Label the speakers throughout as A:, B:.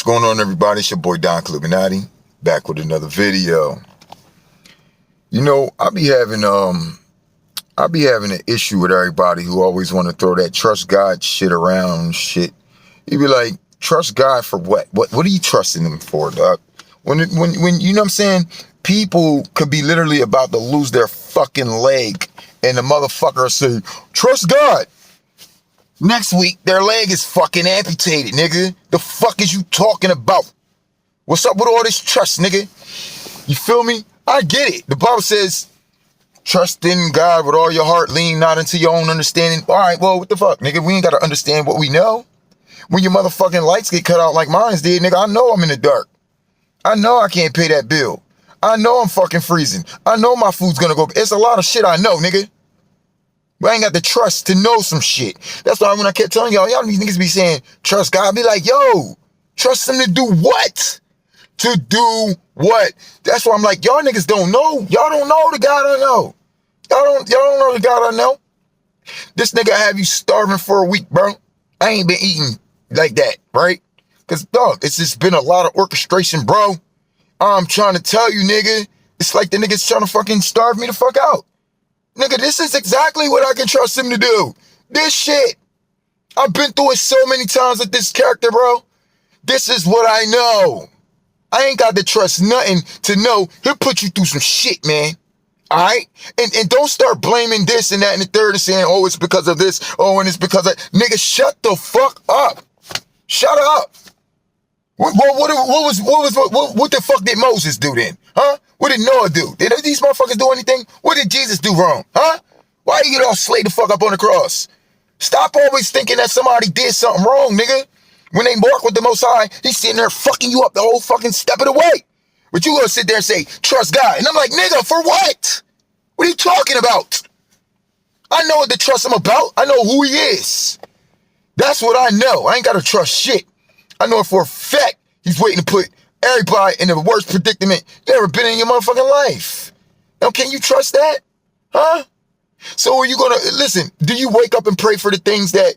A: going on, everybody? It's your boy Don Clubinati, back with another video. You know, I be having an issue with everybody who always want to throw that trust God shit around and shit. You be like, trust God for what? What are you trusting him for, dog? When you know what I'm saying? People could be literally about to lose their fucking leg, and the motherfucker say, trust God. Next week, their leg is fucking amputated, nigga. The fuck is you talking about? What's up with all this trust, nigga? You feel me? I get it. The Bible says, trust in God with all your heart, lean not into your own understanding. All right, well, what the fuck, nigga? We ain't got to understand what we know. When your motherfucking lights get cut out like mine did, nigga, I know I'm in the dark. I know I can't pay that bill. I know I'm fucking freezing. I know my food's gonna go. It's a lot of shit I know, nigga. But I ain't got the trust to know some shit. That's why when I kept telling y'all these niggas be saying, trust God, I be like, yo, trust him to do what? To do what? That's why I'm like, y'all niggas don't know. Y'all don't know the God I know. Y'all don't know the God I know. This nigga have you starving for a week, bro. I ain't been eating like that, right? Because, dog, it's just been a lot of orchestration, bro. I'm trying to tell you, nigga. It's like the nigga's trying to fucking starve me the fuck out. Nigga, this is exactly what I can trust him to do. This shit. I've been through it so many times with this character, bro. This is what I know. I ain't got to trust nothing to know he'll put you through some shit, man. All right? And don't start blaming this and that and the third and saying, oh, it's because of this. Oh, and it's because of... Nigga, shut the fuck up. Shut up. What the fuck did Moses do then? Huh? What did Noah do? Did these motherfuckers do anything? What did Jesus do wrong? Huh? Why you get all slayed the fuck up on the cross? Stop always thinking that somebody did something wrong, nigga. When they walk with the Most High, he's sitting there fucking you up the whole fucking step of the way. But you gonna sit there and say, trust God. And I'm like, nigga, for what? What are you talking about? I know what to trust him about. I know who he is. That's what I know. I ain't gotta trust shit. I know for a fact he's waiting to put everybody in the worst predicament you ever been in your motherfucking life. Now, can you trust that? Huh? So are you gonna, listen, do you wake up and pray for the things that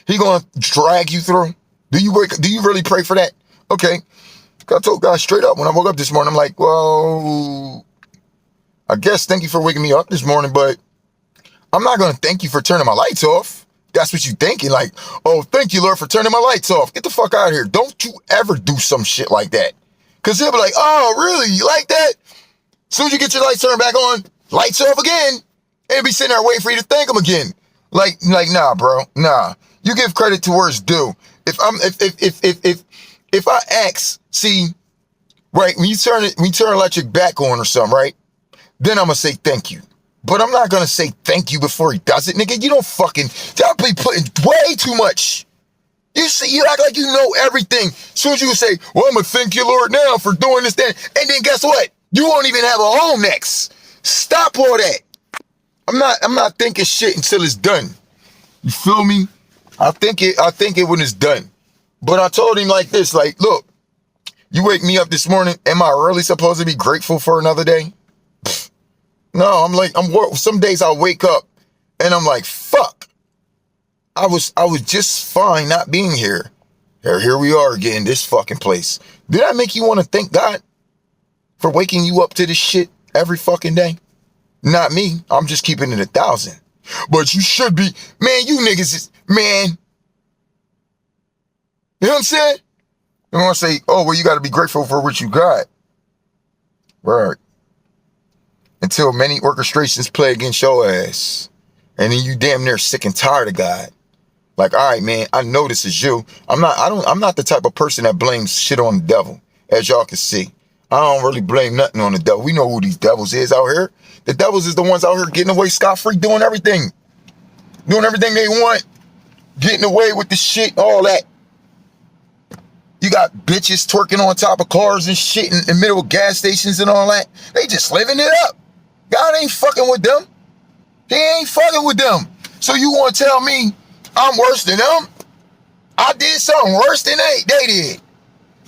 A: he gonna drag you through? Do you really pray for that? Okay. I told God straight up when I woke up this morning, I'm like, well, I guess thank you for waking me up this morning, but I'm not gonna thank you for turning my lights off. That's what you thinking, like, oh, thank you, Lord, for turning my lights off. Get the fuck out of here. Don't you ever do some shit like that. Because he'll be like, oh, really? You like that? As soon as you get your lights turned back on, lights off again. And he'll be sitting there waiting for you to thank him again. Like, nah, bro. Nah. You give credit to where it's due. If I ask, see, right, when you turn electric back on or something, right? Then I'm going to say thank you. But I'm not going to say thank you before he does it, nigga. You don't fucking... Y'all be putting way too much. You see, you act like you know everything. As soon as you say, well, I'm going to thank you, Lord, now for doing this, then. And then guess what? You won't even have a home next. Stop all that. I'm not thinking shit until it's done. You feel me? I think it when it's done. But I told him like this, like, look, you wake me up this morning. Am I really supposed to be grateful for another day? No, some days I wake up and I'm like, fuck. I was just fine not being here. Here we are again, this fucking place. Did I make you want to thank God for waking you up to this shit every fucking day? Not me. I'm just keeping it 1,000. But you should be, man, you niggas is, man. You know what I'm saying? You want to say, oh, well, you got to be grateful for what you got. Right. Until many orchestrations play against your ass. And then you damn near sick and tired of God. Like, all right, man, I know this is you. I'm not the type of person that blames shit on the devil, as y'all can see. I don't really blame nothing on the devil. We know who these devils is out here. The devils is the ones out here getting away scot-free, doing everything. Doing everything they want. Getting away with the shit, all that. You got bitches twerking on top of cars and shit in the middle of gas stations and all that. They just living it up. God ain't fucking with them. He ain't fucking with them. So you want to tell me I'm worse than them? I did something worse than they did.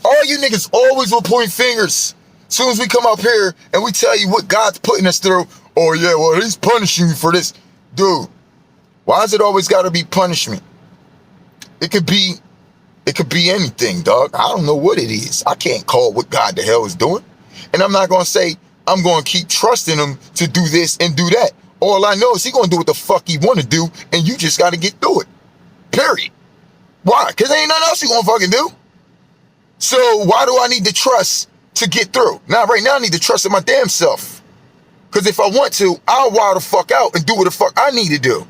A: All you niggas always will point fingers. As soon as we come up here and we tell you what God's putting us through, oh yeah, well, he's punishing you for this. Dude, why is it always got to be punishment? It could be It could be anything, dog. I don't know what it is. I can't call what God the hell is doing. And I'm not going to say I'm going to keep trusting him to do this and do that. All I know is he going to do what the fuck he want to do, and you just got to get through it. Period. Why? Because there ain't nothing else he going to fucking do. So why do I need to trust to get through? Now, right now, I need to trust in my damn self. Because if I want to, I'll wild the fuck out and do what the fuck I need to do.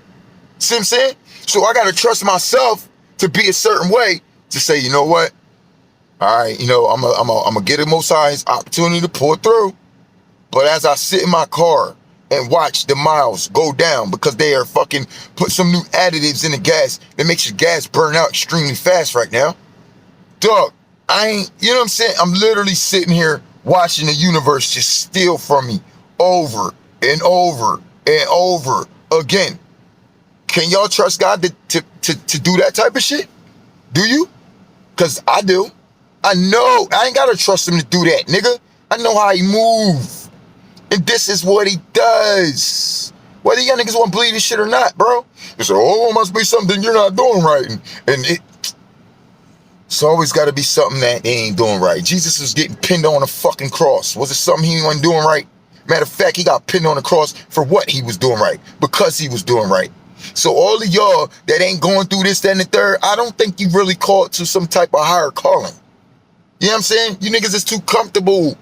A: See what I'm saying? So I got to trust myself to be a certain way to say, you know what? All right, I'm going to get a Most High's opportunity to pull through. But as I sit in my car and watch the miles go down because they are fucking put some new additives in the gas that makes your gas burn out extremely fast right now. Dog, you know what I'm saying? I'm literally sitting here watching the universe just steal from me over and over and over again. Can y'all trust God to do that type of shit? Do you? Because I do. I know. I ain't got to trust him to do that, nigga. I know how he move. And this is what he does. Whether y'all niggas want to believe this shit or not, bro. You say, oh, it must be something you're not doing right. And it's always got to be something that they ain't doing right. Jesus was getting pinned on a fucking cross. Was it something he wasn't doing right? Matter of fact, he got pinned on the cross for what he was doing right. Because he was doing right. So all of y'all that ain't going through this, that, and the third, I don't think you really called to some type of higher calling. You know what I'm saying? You niggas is too comfortable.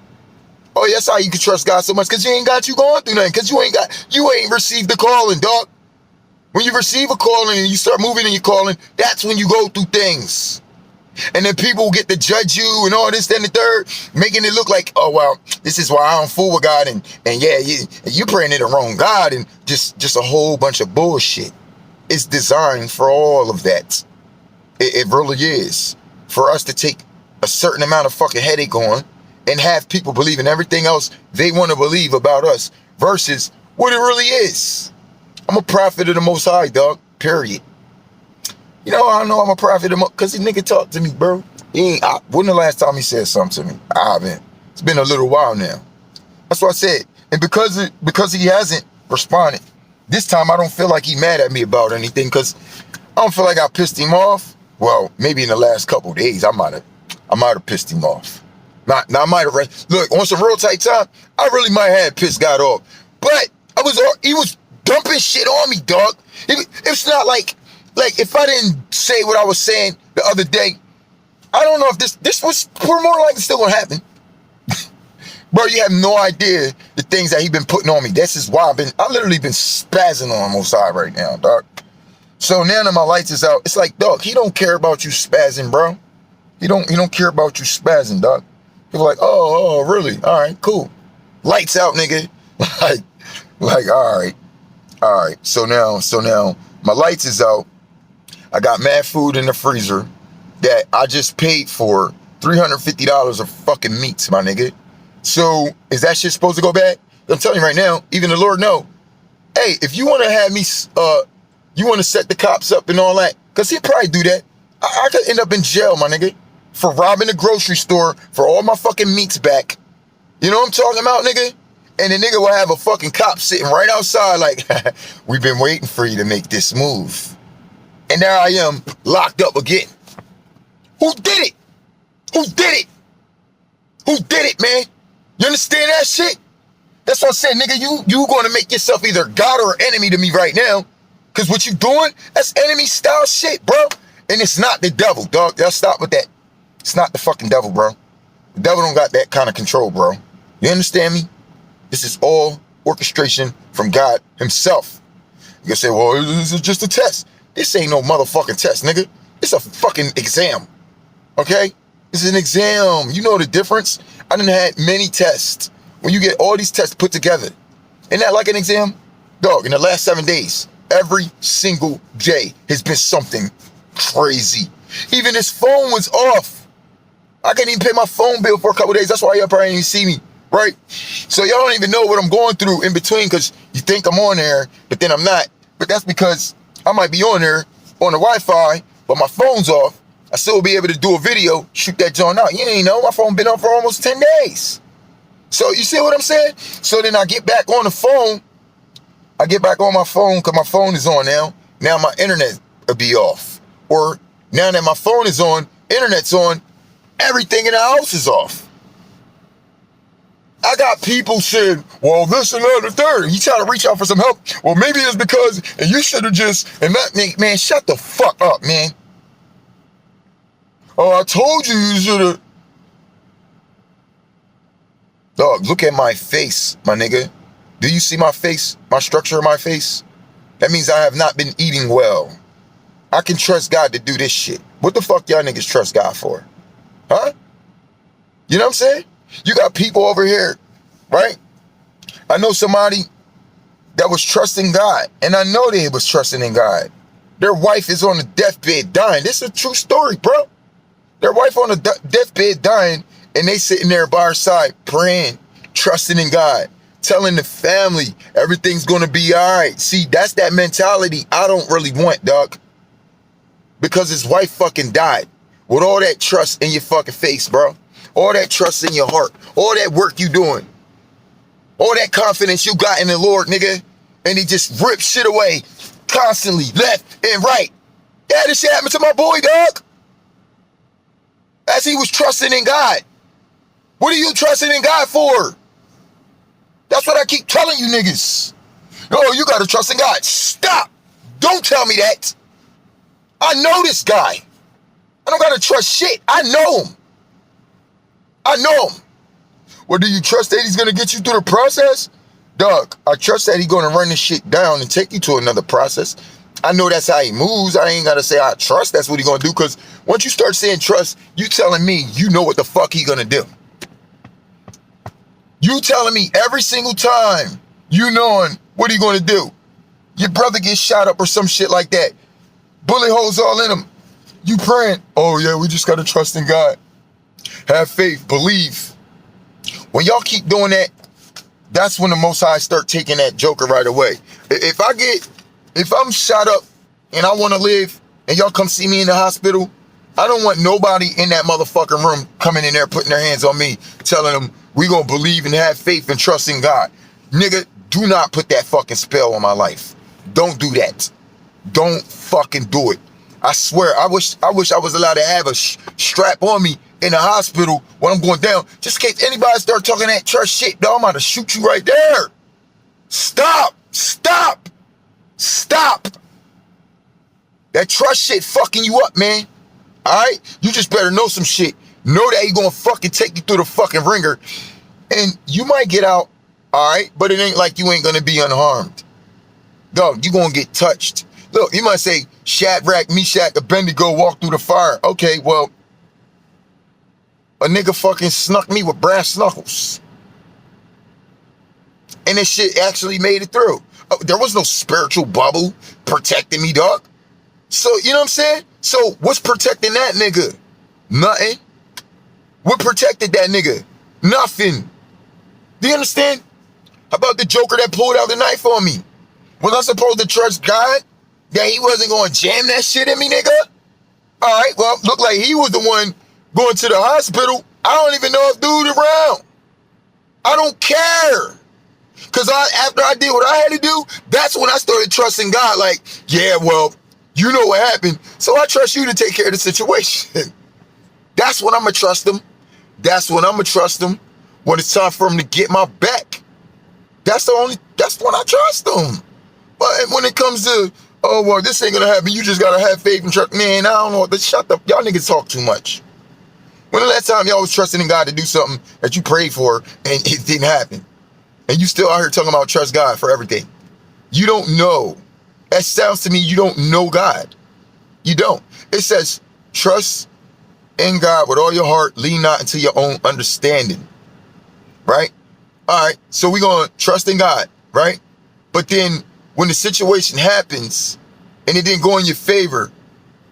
A: Oh, that's how you can trust God so much, because you ain't got you going through nothing, because you ain't received the calling, dog. When you receive a calling and you start moving in your calling, that's when you go through things. And then people get to judge you and all this, that, and the third, making it look like, oh, well, this is why I don't fool with God, and yeah, you praying to the wrong God, and just a whole bunch of bullshit. It's designed for all of that. It really is. For us to take a certain amount of fucking headache on and have people believe in everything else they want to believe about us versus what it really is. I'm a prophet of the Most High, dog. Period. You know, I know I'm a prophet of because he nigga talked to me, bro. When the last time he said something to me? I haven't. It's been a little while now. That's what I said. And because he hasn't responded, this time I don't feel like he mad at me about anything because I don't feel like I pissed him off. Well, maybe in the last couple of days I might have pissed him off. Now I might have look on some real tight time. I really might have pissed God off, but he was dumping shit on me, dog. It's not like if I didn't say what I was saying the other day, I don't know if this was more likely still gonna happen. Bro, you have no idea the things that he been putting on me. This is why I literally been spazzing on Most High right now, dog. So now that my lights is out, it's like, dog, he don't care about you spazzing, bro. He don't care about you spazzing, dog. He's like, oh, really? All right, cool. Lights out, nigga. like, all right. So now my lights is out. I got mad food in the freezer that I just paid for $350 of fucking meats, my nigga. So is that shit supposed to go bad? I'm telling you right now, even the Lord know. Hey, if you want to have me, you want to set the cops up and all that, because he'd probably do that. I could end up in jail, my nigga, for robbing the grocery store for all my fucking meats back. You know what I'm talking about, nigga? And the nigga will have a fucking cop sitting right outside like, we've been waiting for you to make this move. And there I am, locked up again. Who did it? Who did it? Who did it, man? You understand that shit? That's what I said, nigga. You going to make yourself either God or enemy to me right now. Because what you doing, that's enemy style shit, bro. And it's not the devil, dog. Y'all stop with that. It's not the fucking devil, bro. The devil don't got that kind of control, bro. You understand me? This is all orchestration from God himself. You can say, well, this is just a test. This ain't no motherfucking test, nigga. It's a fucking exam. Okay? This is an exam. You know the difference? I done had many tests. When you get all these tests put together, ain't that like an exam? Dog, in the last 7 days, every single day has been something crazy. Even his phone was off. I can't even pay my phone bill for a couple days. That's why y'all probably didn't see me, right? So y'all don't even know what I'm going through in between because you think I'm on there, but then I'm not. But that's because I might be on there on the Wi-Fi, but my phone's off. I still be able to do a video, shoot that joint out. You ain't know, my phone been on for almost 10 days. So you see what I'm saying? So then I get back on the phone. I get back on my phone because my phone is on now. Now my internet will be off. Or now that my phone is on, Internet's on, everything in the house is off. I got people saying, well, this and that and the third. You trying to reach out for some help. Well, maybe it's because, and you should have just, and that, man, shut the fuck up, man. Oh, I told you should have. Dog, look at my face, my nigga. Do you see my face? My structure of my face? That means I have not been eating well. I can trust God to do this shit. What the fuck y'all niggas trust God for? Huh? You know what I'm saying? You got people over here, right? I know somebody that was trusting God, and I know they was trusting in God. Their wife is on the deathbed dying. This is a true story, bro. Their wife on the deathbed dying, and they sitting there by her side praying, trusting in God, telling the family everything's gonna be all right. See, that's that mentality I don't really want, dog. Because his wife fucking died with all that trust in your fucking face, bro. All that trust in your heart. All that work you doing. All that confidence you got in the Lord, nigga. And he just ripped shit away constantly, left and right. Yeah, this shit happened to my boy, dog. As he was trusting in God. What are you trusting in God for? That's what I keep telling you niggas. Oh, you gotta trust in God. Stop. Don't tell me that. I know this guy. I don't gotta trust shit. I know him. I know him. Well, do you trust that he's gonna get you through the process? Doug, I trust that he's gonna run this shit down and take you to another process. I know that's how he moves. I ain't gotta say I trust that's what he's gonna do, because once you start saying trust, you telling me you know what the fuck he gonna do. You telling me every single time you knowing what he gonna do. Your brother gets shot up or some shit like that. Bullet holes all in him. You praying, oh yeah, we just gotta trust in God. Have faith, believe. When y'all keep doing that, that's when the Most High start taking that joker right away. If I'm shot up and I want to live and y'all come see me in the hospital, I don't want nobody in that motherfucking room coming in there putting their hands on me, telling them we gonna believe and have faith and trust in God. Nigga, do not put that fucking spell on my life. Don't do that. Don't fucking do it. I swear, I wish I was allowed to have a strap on me in the hospital when I'm going down, just in case anybody start talking that trust shit, dog, I'm about to shoot you right there. Stop. Stop. Stop. That trust shit fucking you up, man. All right? You just better know some shit. Know that he gonna fucking take you through the fucking ringer. And you might get out, all right? But it ain't like you ain't gonna be unharmed. Dog, you gonna get touched. Look, you might say, Shadrach, Meshach, Abednego walked through the fire. Okay, well, a nigga fucking snuck me with brass knuckles. And this shit actually made it through. There was no spiritual bubble protecting me, dog. So, you know what I'm saying? So, what's protecting that nigga? Nothing. What protected that nigga? Nothing. Do you understand? How about the joker that pulled out the knife on me? Was I supposed to trust God that he wasn't going to jam that shit in me, nigga? All right, well, looked like he was the one going to the hospital. I don't even know if dude around. I don't care. Because after I did what I had to do, that's when I started trusting God. Like, yeah, well, you know what happened, so I trust you to take care of the situation. That's when I'm going to trust him. That's when I'm going to trust him. When it's time for him to get my back. That's when I trust him. But when it comes to, oh, well, this ain't going to happen, you just got to have faith and trust. Man, I don't know. Shut up. Y'all niggas talk too much. When the last time y'all was trusting in God to do something that you prayed for and it didn't happen? And you still out here talking about trust God for everything. You don't know. That sounds to me you don't know God. You don't. It says, trust in God with all your heart, lean not into your own understanding. Right? All right. So we're going to trust in God. Right? But then when the situation happens and it didn't go in your favor,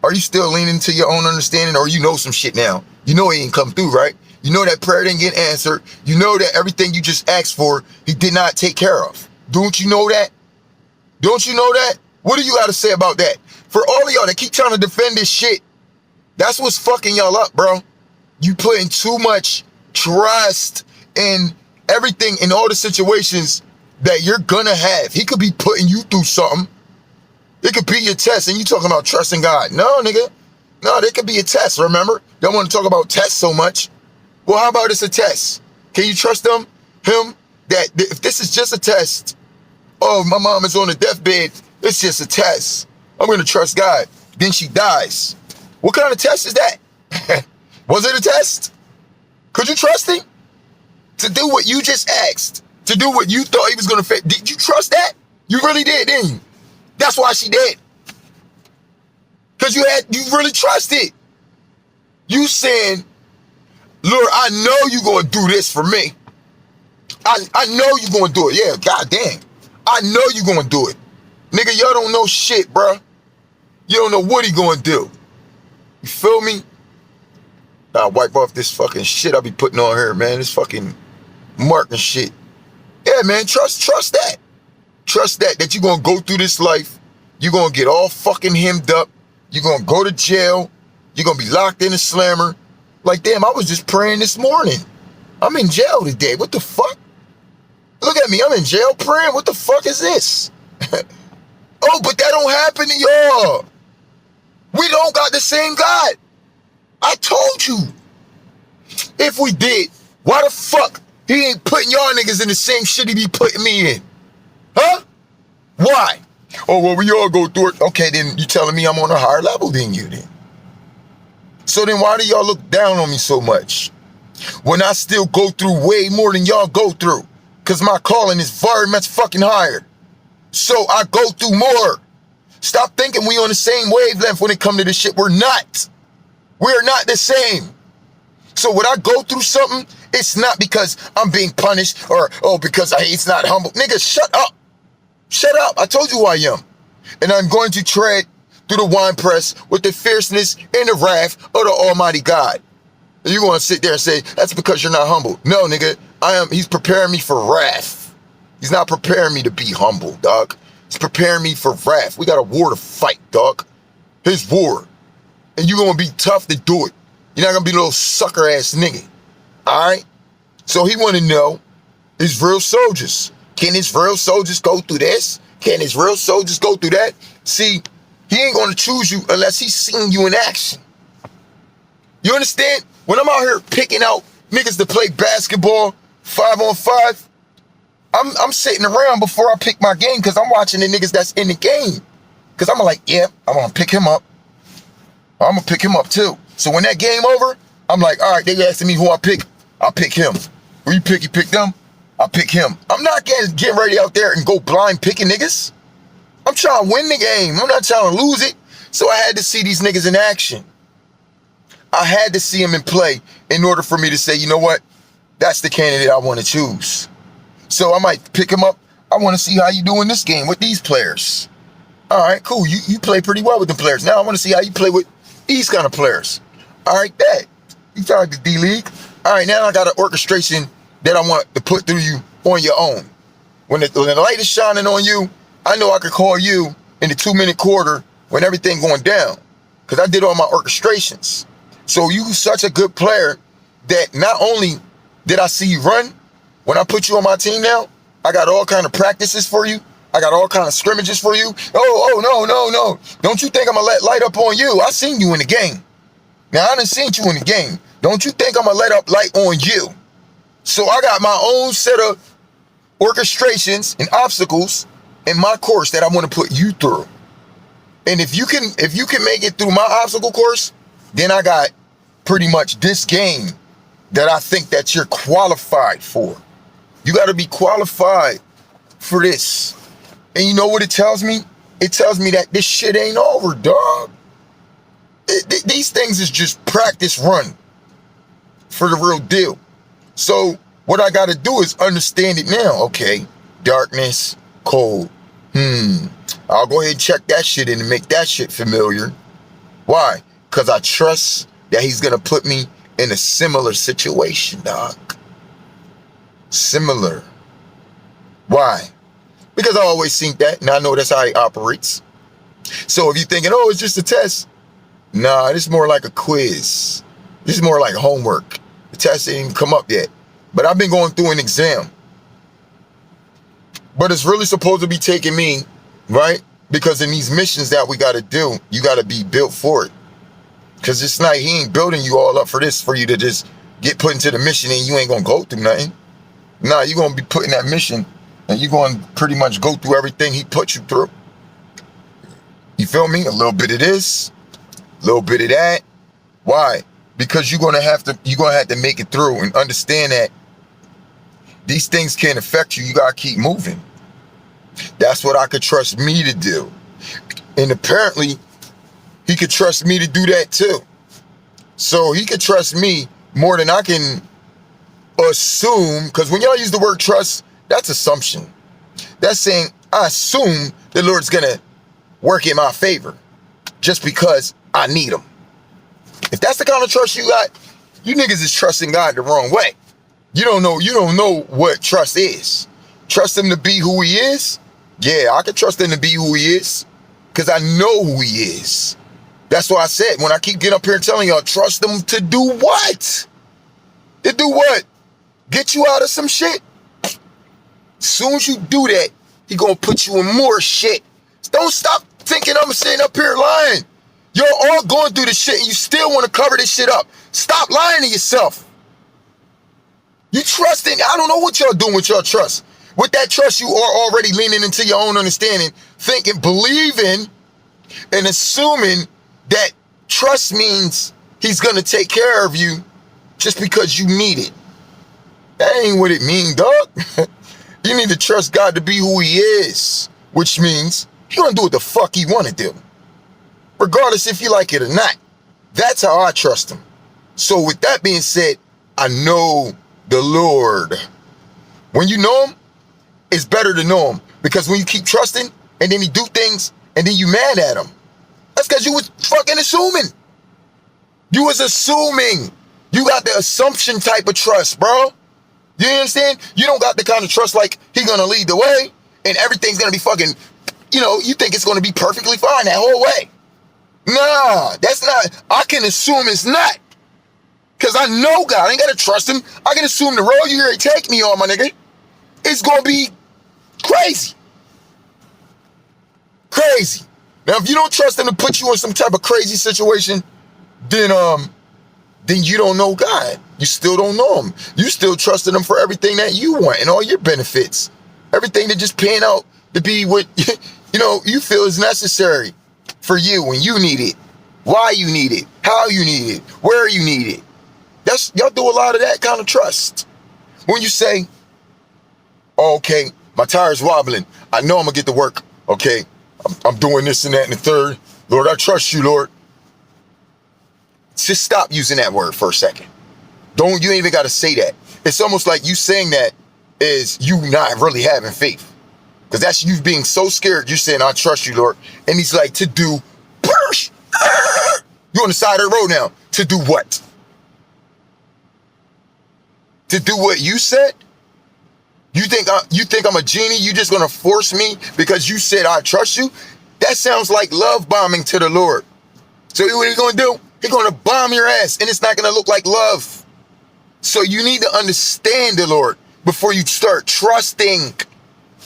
A: are you still leaning to your own understanding, or you know some shit now? You know he ain't come through, right? You know that prayer didn't get answered. You know that everything you just asked for, he did not take care of. Don't you know that? Don't you know that? What do you got to say about that? For all of y'all that keep trying to defend this shit, that's what's fucking y'all up, bro. You putting too much trust in everything, in all the situations that you're gonna have. He could be putting you through something. It could be your test, and you talking about trusting God. No, nigga. No, they could be a test, remember? Y'all want to talk about tests so much. Well, how about it's a test? Can you trust him? That if this is just a test, oh, my mom is on the deathbed, it's just a test. I'm going to trust God. Then she dies. What kind of test is that? Was it a test? Could you trust him? To do what you just asked. To do what you thought he was going to fit. Did you trust that? You really did, didn't you? That's why she did. Because you really trusted. You saying, Lord, I know you're going to do this for me. I know you're going to do it. Yeah, goddamn. I know you're going to do it. Nigga, y'all don't know shit, bruh. You don't know what he going to do. You feel me? I'll wipe off this fucking shit I be putting on here, man. This fucking mark and shit. Yeah, man, trust that. Trust that you're going to go through this life. You're going to get all fucking hemmed up. You're going to go to jail. You're going to be locked in a slammer. Like, damn, I was just praying this morning. I'm in jail today. What the fuck? Look at me. I'm in jail praying. What the fuck is this? Oh, but that don't happen to y'all. We don't got the same God. I told you. If we did, why the fuck he ain't putting y'all niggas in the same shit he be putting me in? Huh? Why? Oh, well, we all go through it. Okay, then you telling me I'm on a higher level than you then. So then why do y'all look down on me so much? When I still go through way more than y'all go through. Because my calling is very much fucking higher. So I go through more. Stop thinking we on the same wavelength when it come to this shit. We're not. We're not the same. So when I go through something, it's not because I'm being punished or, oh, because it's not humble. Nigga, shut up. Shut up. I told you who I am. And I'm going to tread through the wine press with the fierceness and the wrath of the Almighty God. And you're going to sit there and say, that's because you're not humble. No, nigga, he's preparing me for wrath. He's not preparing me to be humble, dog. He's preparing me for wrath. We got a war to fight, dog. His war. And you're going to be tough to do it. You're not going to be a little sucker ass nigga. All right? So he want to know, is real soldiers. Can his real soldiers go through this? Can his real soldiers go through that? See, he ain't going to choose you unless he's seen you in action. You understand? When I'm out here picking out niggas to play basketball 5-on-5, I'm sitting around before I pick my game because I'm watching the niggas that's in the game. Because I'm like, yeah, I'm going to pick him up. I'm going to pick him up too. So when that game over, I'm like, all right, they asking me who I pick. I'll pick him. Who you pick? You pick them? I'll pick him. I'm not getting ready out there and go blind picking niggas. I'm trying to win the game. I'm not trying to lose it. So I had to see these niggas in action. I had to see them in play in order for me to say, you know what? That's the candidate I want to choose. So I might pick him up. I want to see how you do in this game with these players. All right, cool. You play pretty well with the players. Now I want to see how you play with these kind of players. All right, that. You talk to D-League. All right, now I got an orchestration that I want to put through you on your own. When the light is shining on you, I know I could call you in the 2-minute quarter when everything going down. Because I did all my orchestrations. So you such a good player that not only did I see you run, when I put you on my team now, I got all kind of practices for you. I got all kind of scrimmages for you. No. Don't you think I'm going to let light up on you? I seen you in the game. Now, I done seen you in the game. Don't you think I'm going to let up light on you? So I got my own set of orchestrations and obstacles in my course that I want to put you through. And if you can make it through my obstacle course, then I got pretty much this game that I think that you're qualified for. You got to be qualified for this. And you know what it tells me? It tells me that this shit ain't over, dog. These things is just practice run for the real deal. So what I got to do is understand it now. Okay, darkness, cold. I'll go ahead and check that shit in and make that shit familiar. Why? Because I trust that he's going to put me in a similar situation, dog. Similar. Why? Because I always think that, and I know that's how he operates. So if you're thinking, oh, it's just a test. Nah, this is more like a quiz. This is more like homework. The test ain't even come up yet. But I've been going through an exam. But it's really supposed to be taking me, right? Because in these missions that we got to do, you got to be built for it. Because it's like he ain't building you all up for this, for you to just get put into the mission and you ain't going to go through nothing. Nah, you're going to be put in that mission and you're going to pretty much go through everything he put you through. You feel me? A little bit of this, a little bit of that. Why? Because you're going to have to make it through and understand that these things can't affect you. You got to keep moving. That's what I could trust me to do. And apparently, he could trust me to do that too. So he could trust me more than I can assume. Because when y'all use the word trust, that's assumption. That's saying, I assume the Lord's going to work in my favor just because I need him. If that's the kind of trust you got, you niggas is trusting God the wrong way. You don't know what trust is. Trust him to be who he is? Yeah, I can trust him to be who he is because I know who he is. That's why I said, when I keep getting up here and telling y'all, trust him to do what? To do what? Get you out of some shit? As soon as you do that, he gonna put you in more shit. Don't stop thinking I'm sitting up here lying. You're all going through this shit and you still want to cover this shit up. Stop lying to yourself. You trusting, I don't know what y'all doing with your trust. With that trust, you are already leaning into your own understanding, thinking, believing, and assuming that trust means he's going to take care of you just because you need it. That ain't what it means, dog. You need to trust God to be who he is, which means he's going to do what the fuck he want to do, regardless if you like it or not. That's how I trust him. So with that being said, I know the Lord. When you know him, it's better to know him, because when you keep trusting and then he do things and then you mad at him, that's because you was fucking assuming. You was assuming. You got the assumption type of trust, bro. You understand? You don't got the kind of trust like he gonna lead the way and everything's gonna be fucking, you think it's gonna be perfectly fine that whole way. Nah, that's not. I can assume it's not. Because I know God. I ain't gotta trust him. I can assume the road you're gonna take me on, my nigga, it's gonna be crazy. Crazy. Now, if you don't trust him to put you in some type of crazy situation, then you don't know God. You still don't know him. You still trusting him for everything that you want and all your benefits. Everything that just pan out to be what, you feel is necessary for you when you need it. Why you need it. How you need it. Where you need it. Y'all do a lot of that kind of trust. When you say, oh, okay, my tire's wobbling. I know I'm going to get to work. Okay, I'm doing this and that and the third. Lord, I trust you, Lord. Just stop using that word for a second. You ain't even got to say that. It's almost like you saying that is you not really having faith. Because that's you being so scared. You're saying, I trust you, Lord. And he's like, to do, you're on the side of the road now. To do what? To do what you said? You think I'm a genie? You just gonna force me because you said I trust you? That sounds like love bombing to the Lord. So what he gonna do? He's gonna bomb your ass, and it's not gonna look like love. So you need to understand the Lord before you start trusting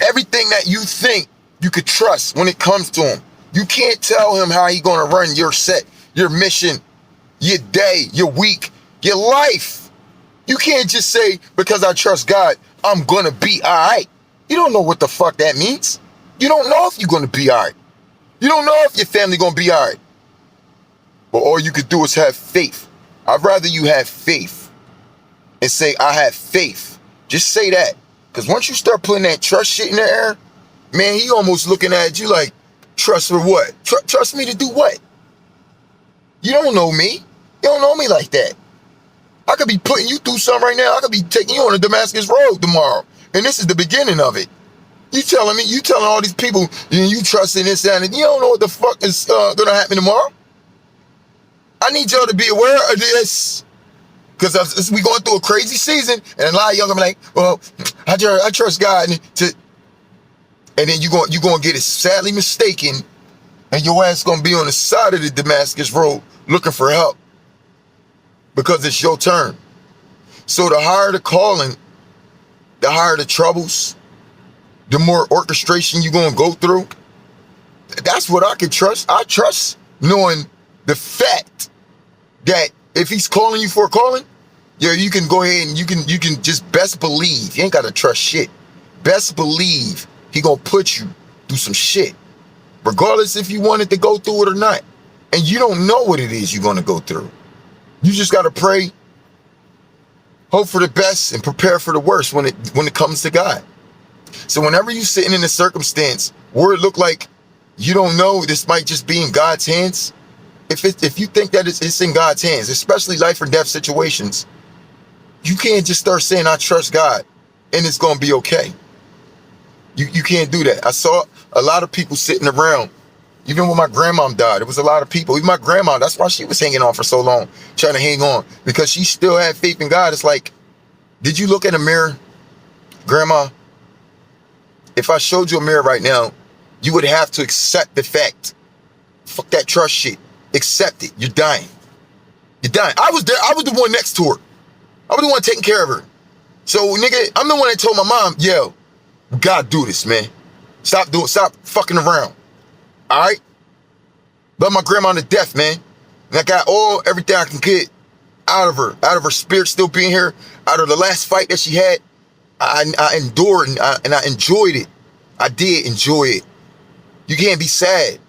A: everything that you think you could trust when it comes to him. You can't tell him how he gonna run your set, your mission, your day, your week, your life. You can't just say, because I trust God, I'm gonna be all right. You don't know what the fuck that means. You don't know if you're gonna be all right. You don't know if your family gonna be all right. But all you could do is have faith. I'd rather you have faith and say, I have faith. Just say that. Because once you start putting that trust shit in the air, man, he almost looking at you like, trust for what? Trust me to do what? You don't know me. You don't know me like that. I could be putting you through something right now. I could be taking you on the Damascus Road tomorrow. And this is the beginning of it. You telling all these people, you trusting this and you don't know what the fuck is going to happen tomorrow. I need y'all to be aware of this. Because we going through a crazy season. And a lot of y'all going to be like, well, I trust God. And then you're going to get it sadly mistaken. And your ass going to be on the side of the Damascus Road looking for help. Because it's your turn. So the higher the calling, the higher the troubles, the more orchestration you're going to go through. That's what I can trust. I trust knowing the fact that if he's calling you for a calling, yo, you can go ahead and you can just best believe. You ain't got to trust shit. Best believe he gonna put you through some shit, regardless if you wanted to go through it or not. And you don't know what it is you're gonna go through. You just gotta pray, hope for the best, and prepare for the worst when it comes to God. So whenever you're sitting in a circumstance where it look like you don't know, this might just be in God's hands. If you think that it's in God's hands, especially life or death situations, you can't just start saying, I trust God, and it's going to be okay. You can't do that. I saw a lot of people sitting around, even when my grandmom died, it was a lot of people. Even my grandma, that's why she was hanging on for so long, trying to hang on, because she still had faith in God. It's like, did you look in a mirror, Grandma? If I showed you a mirror right now, you would have to accept the fact. Fuck that trust shit. Accept it. You're dying. You're dying. I was there. I was the one next to her. I was the one taking care of her. So, nigga, I'm the one that told my mom, yo, we gotta do this, man. Stop fucking around. All right? Love my grandma to death, man. And I got everything I can get out of her spirit still being here, out of the last fight that she had. I endured and I enjoyed it. I did enjoy it. You can't be sad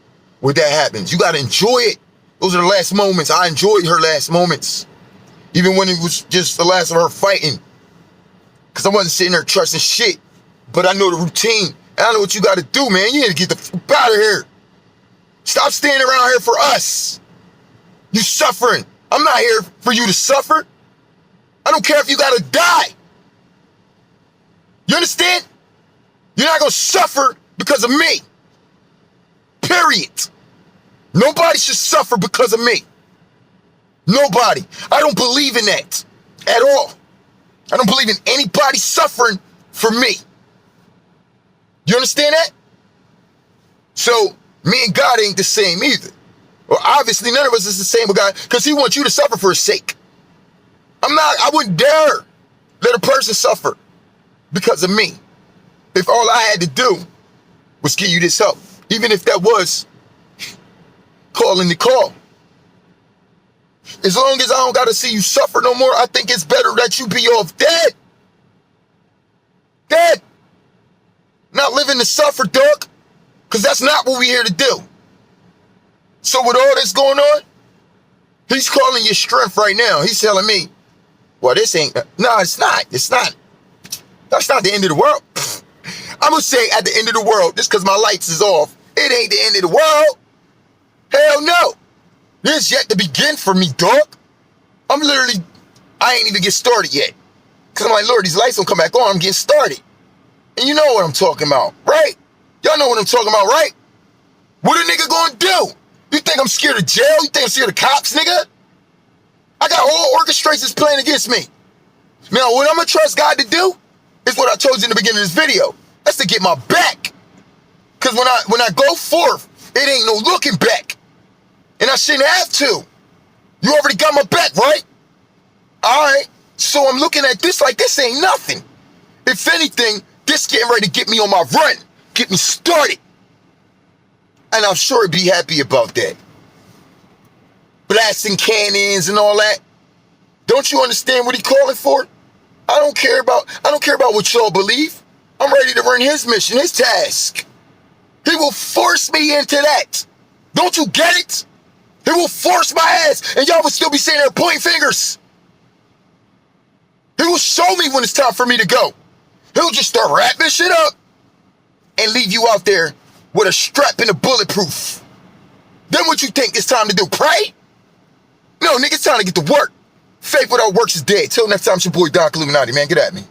A: when that happens. You got to enjoy it. Those are the last moments. I enjoyed her last moments. Even when it was just the last of her fighting. Because I wasn't sitting there trusting shit. But I know the routine. And I know what you got to do, man. You need to get the fuck out of here. Stop standing around here for us. You suffering. I'm not here for you to suffer. I don't care if you got to die. You understand? You're not going to suffer because of me. Period. Nobody should suffer because of me. Nobody. I don't believe in that at all. I don't believe in anybody suffering for me. You understand that? So, me and God ain't the same either. Well, obviously, none of us is the same with God because he wants you to suffer for his sake. I wouldn't dare let a person suffer because of me. If all I had to do was give you this help, even if that was calling the call. As long as I don't got to see you suffer no more, I think it's better that you be off dead. Dead. Not living to suffer, dog. Because that's not what we're here to do. So with all this going on, he's calling your strength right now. He's telling me, well, this ain't, no, it's not. It's not. That's not the end of the world. I'm going to say at the end of the world, just because my lights is off, it ain't the end of the world. Hell no. This yet to begin for me, dog. I ain't even get started yet. Because I'm like, Lord, these lights don't come back on. I'm getting started. And you know what I'm talking about, right? Y'all know what I'm talking about, right? What a nigga gonna do? You think I'm scared of jail? You think I'm scared of cops, nigga? I got all orchestrations playing against me. Now, what I'm gonna trust God to do is what I told you in the beginning of this video. That's to get my back. Because when I go forth, it ain't no looking back. And I shouldn't have to. You already got my back, right? All right. So I'm looking at this like this ain't nothing. If anything, this getting ready to get me on my run. Get me started. And I'm sure he'd be happy about that. Blasting cannons and all that. Don't you understand what he calling for? I don't care about what y'all believe. I'm ready to run his mission, his task. He will force me into that. Don't you get it? He will force my ass, and y'all will still be sitting there pointing fingers. He will show me when it's time for me to go. He'll just start wrapping shit up and leave you out there with a strap and a bulletproof. Then what you think it's time to do? Pray? No, nigga, it's time to get to work. Faith without works is dead. Till next time, it's your boy Doc Illuminati, man. Get at me.